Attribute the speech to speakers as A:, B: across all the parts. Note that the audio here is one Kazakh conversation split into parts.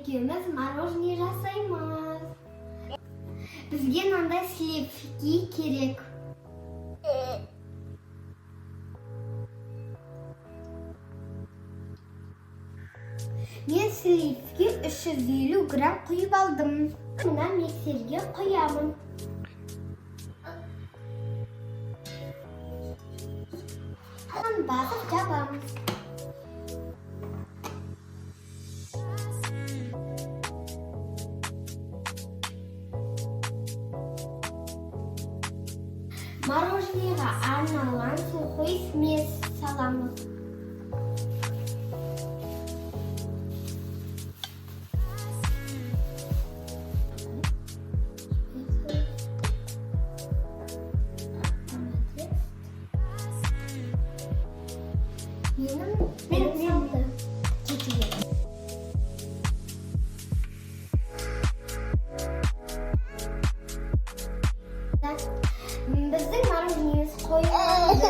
A: ikimiz мороженое жасаймыз. Bizga mындай сливки керек. Мен сливки 350 грамм құйып алдым. Мына миксерге қоямын. Басып жабамыз. Мороженеға арналған сухой смесь саламыз. Біздің мороженеміз қойылды.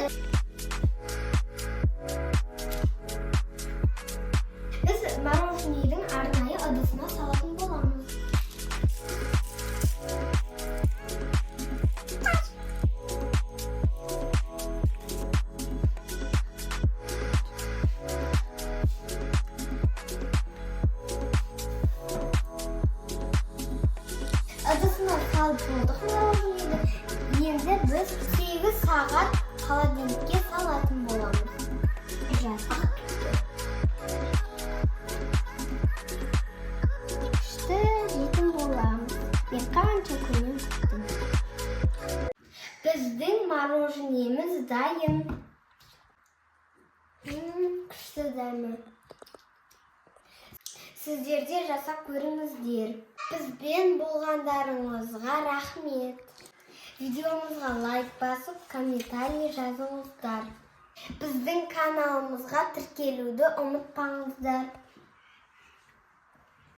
A: Біз мороженедің арнайы ыдысына салатын боламыз. Ыдысына салып болдық мороженені. Енді біз 8 сағат холодильникке салатын боламыз. Күшті жейтін боламыз. Мен қанша күннен күттім. Біздің мороженеміз дайын. Күшті дәмі. Сіздер де жасап көріңіздер. Бізбен болғандарыңызға рахмет. Видеомызға лайк басып, комментарий жазыңыздар. Біздің каналымызға тіркелуді ұмытпаңыздар.